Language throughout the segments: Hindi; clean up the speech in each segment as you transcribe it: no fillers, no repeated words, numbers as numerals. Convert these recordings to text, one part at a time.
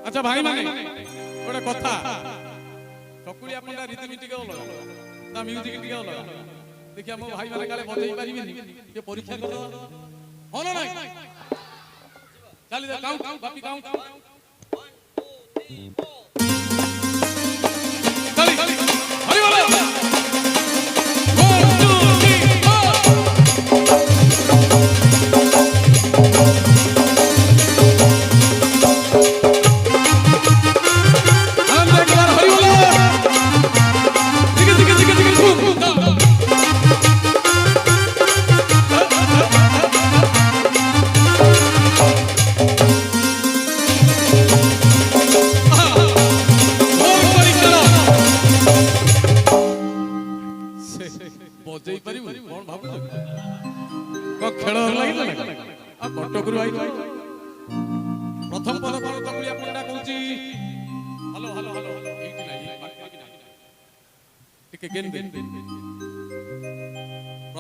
अच्छा भाई माने गोटे कथा चकुलिया पंडा रीति नीति के अलग ना म्यूजिक टिके अलग देखिए मो भाई माने काले बजाई पारिबेनी के परीक्षा कर हो ना नहीं चल दे काउंट बापी काउंट चल हरि बोलो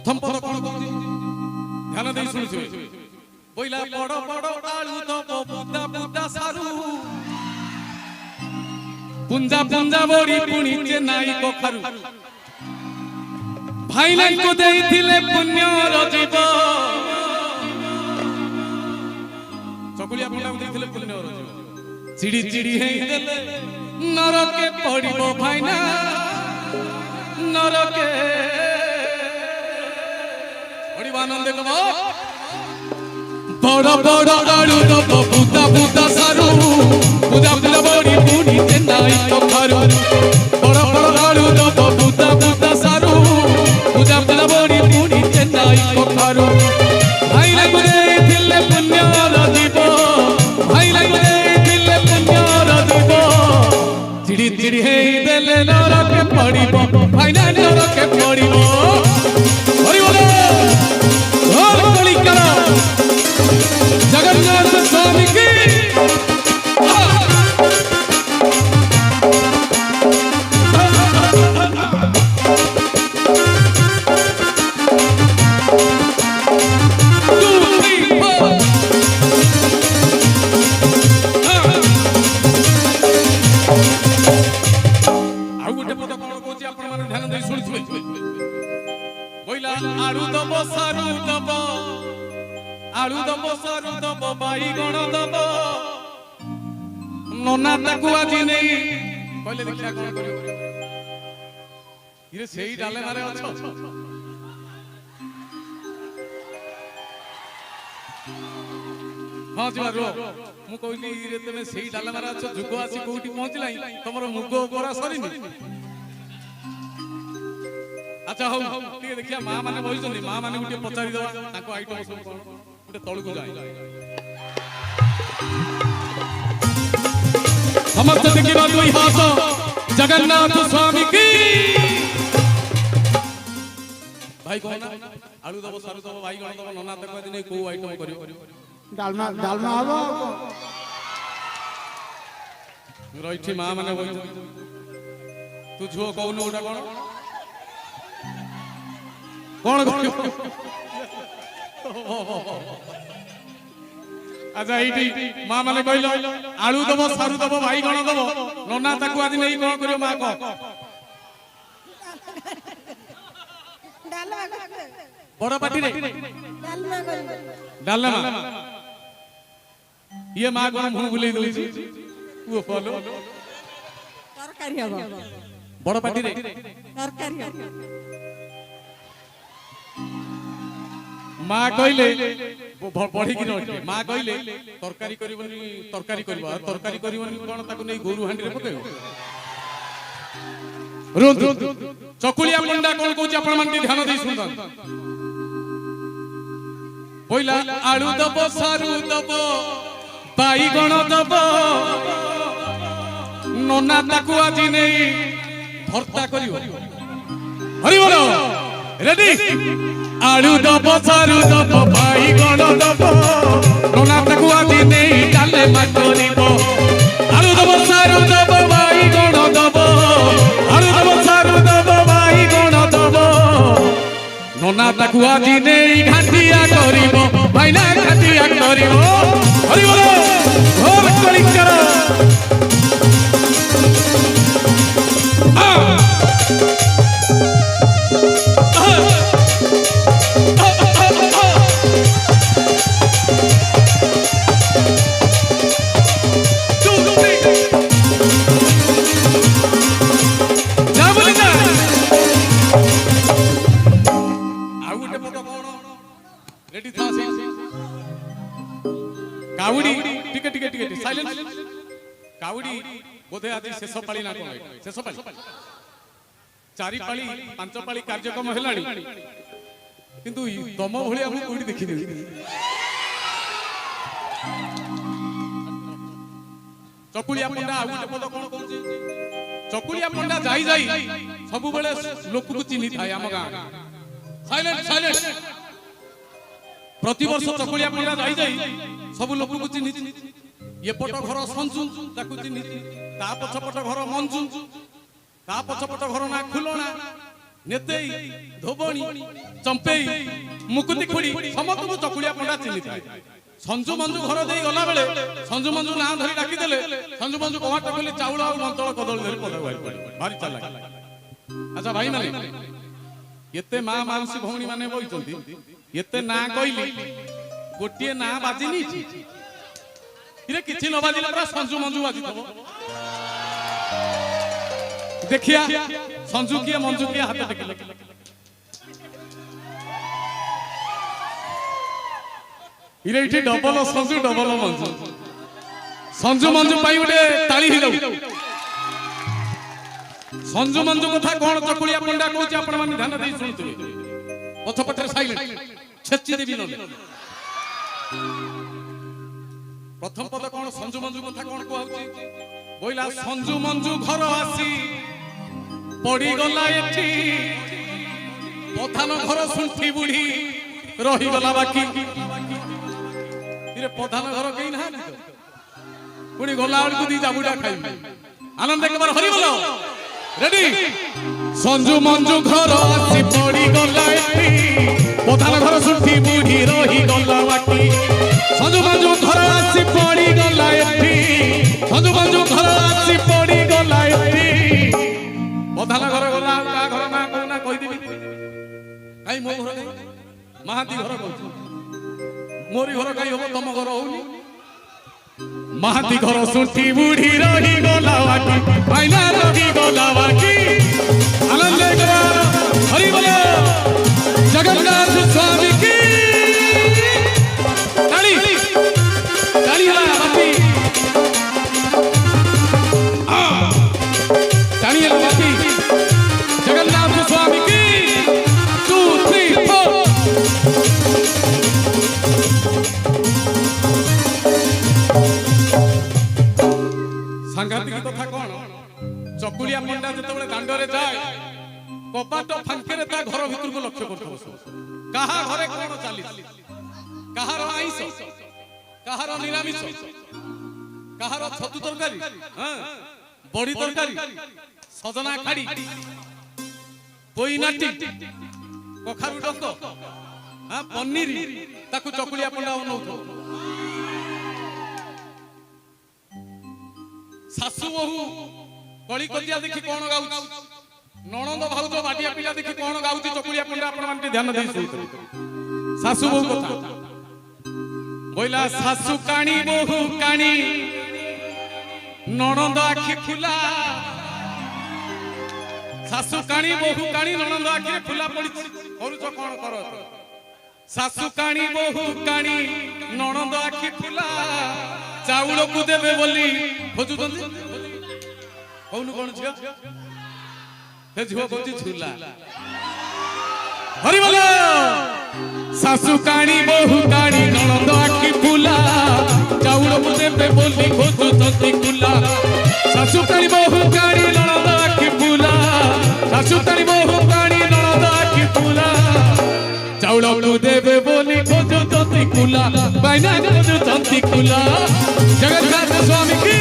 1ম পদ কোন কইছি ধ্যান দেই শুনিছিবে বইলা বড় বড় আলু দব বুদা বুদা সারু পুঞ্জা পুঞ্জা বড়ি পুনিতে নাই কখারু ভাইলাঙ্কু দেইছিলে পুণ্যর জীব চকুলিয়া পুণ্যাকু দেইছিলে পুণ্যর জীব চিড়ি চিড়ি হেই দেলে নরকে পড়িব ভাইনা নরকে আনন্দে কব বড় বড় আলু দব বুদা বুদা সারু বুদা বুদা বড়ি পুনিতে নাই কখারু বড় বড় আলু দব বুদা বুদা সারু বুদা বুদা বড়ি পুনিতে নাই কখারু ভাইলাঙ্কু দেইছিলে পুণ্যর জীব ভাইলাঙ্কু দেইছিলে পুণ্যর জীব চিড়ি চিড়ি হেই দেলে নরকে পড়িব ভাইনা নরকে পড়িব হরি বল जगन्नाथ स्वामी की आलू दब सारू दब आलू दब सारू दब बाईगण दब नना ताकू आजी नहीं कहले देखिया कोन करियो इरे सेही डाले मारे अछो हां जी रो मु कहली इरे तमे सेही डाले मारे अछो जुग आसी कोठी पहुंचलाई तमरो मुगो गोरा सरीनी अच्छा हो ठीक है देखिया मां माने बहिसोनी मां माने गुटे पचारी दवा ताको आइटम सब कोन गुटे तळकु जाय समस्त देखिबा दुई हाथ जगन्नाथ स्वामी की भाई कोन आलू दबो सारू दबो भाई गण दबो नना तक दिन को आइटम करियो डालमा डालमा हबो रइठी मां माने बहिसो तू झो कहनु ओटा कोन कौन अच्छा ये माँ माने कहल आलू दब सारू दब भाई गण दब नना ताकू आज नहीं कौन करियो माँ को बड़ पार्टी रे डालमा ये माँ को मुंह बुले दउची वो फॉलो तरकारी हबो बड़ पार्टी रे तरकारी हबो माँ कहले पढ़ी कि माँ कहले तरकारी करबनी तरकारी करबा तरकारी करबनी कोन ताको नै गोरु हांडी रे पकेयो रोज चकुलिया पंडा कोन कहूची आपण मान ध्यान दे सुनता पहिला आलू दब सारू दब बाईगण दब नना ताको आजी नै भर्ता करियो हरि बोलो रेडी आलू दब सारू दब बाईगण दब नना ताकू आजी नहीं डाले मारिबो आलू दब सारू दब बाईगण दब आलू दब सारू दब बाईगण दब नना ताकू आजी नहीं घाटिया करिबो भाईना घाटिया करिबो हरि बोलो घोर कलिकर काउडी बोधे आज शेष पाली ना कोन शेष पाली चारि पाली पांच पाली कार्यक्रम हेलाणी किंतु तम भलिया मु कोडी देखि नै चकुलिया पंडा आ गोटे पद कोन कहूची चकुलिया पंडा जाई जाई सब बेले लोक को चिन्हि थाय हम गां साइलेंट साइलेंट प्रति वर्ष चकुलिया पंडा जाई जाई सब लोक को चिन्हि ये पट घर संजू ताकू चिन्हि ता पछपट घर मंजू ता पछपट घर ना खुलना नेतेई धोबणी चंपेई मुकुति खुड़ी समस्त को चकुलिया पंडा चिन्हि थाय संजू मंजू घर दे गला बेले संजू मंजू ना धरी डाकी देले संजू मंजू कमाटा खोली चाउल आ मंतळ कदल धरी पद भाई भारी चालाक अच्छा भाई माने एते मां मानसी भौणी माने बइचंती एते ना कइली गोटिए ना बाजिनी इरे किछि न बाजिला पूरा संजू मंजू बाजी थबो देखिया संजू किए मंजू किए हाथ टेकिले इरे इठी डबल संजू डबल मंजू संजू मंजू पाई उठे ताली ही जाऊ संजू मंजू कथा कोन चकुलिया पंडा कहूची आपण माने ध्यान देई सुनतु पछपटे साइलेंट छेची देबी न प्रथम पद कोन संजू मंजू कथा कोन कहूची बोइला संजू मंजू घर आसी पड़ी गला एठी पथान घर सुंठी बुढ़ी रही गला बाकी इरे प्रधान घर कहीं ना पुणी गला बेलू दी जाबुटा खाई आनंद एक बार हरि बोलो रेडी संजू मंजू घर आसी पड़ी गला एठी प्रधान घर सुठी बुढ़ी रही गला बाकी संजू मंजू घर आसी पड़ी गला एठी संजू मंजू घर आसी पड़ी गला एठी प्रधान घर गला का घर ना कहना कहि दिबी काई मो घर महाती घर कहू मोरी घर कहीं हम तम घर होनी महाती घर सुठी बुढ़ी रही गला बाकी पाइला रही गला बाकी आनंद एकबार हरि बोलो जगन्नाथ स्वामी की ताली ताली हला बाकी ताली हला बाकी जगन्नाथ स्वामी की 2 3 4 सांघातिक कथा कौन चकुलिया पंडा जिते दांडरे जाए कपाट फांके ता घर भीतर को लक्ष्य करथबो कहा घरे कोन चाली कहार आईस कहार निरामिष कहार छतु तरकारी हां बड़ी तरकारी सजना खाड़ी पोईनाटी कखारु डक हां पनीर ताकू चकुलिया पंडा बनौथो सासु बहु कली कजिया देखि कोन गाउछ नणंद भाउज बाटिया पिला देखि कोन गाउछ चकुलिया पंडा आपण मानते ध्यान देई सुनते सासु बहु कथा बोइला सासु काणी बहु काणी नणंद आखि फुला सासु काणी बहु काणी नणंद आखि फुला पड़ी करूछ कोन करो सासु काणी बहु काणी नणंद आखि फुला चाउल को देबे बोली खोजुतंती कौन कौन झियो हे झियो कोची झुला हरि बोलो सासु काणी बहु काणी नणंद आखि फुला चाउल को देबे बोली खोजुतंती कुला सासु काणी बहु काणी नणंद आखि फुला सासु काणी बहु काणी नणंद आखि फुला चाउल को देबे बोली खोजुतंती कुला बाइना खोजुतंती कुला जगन्नाथ स्वामी की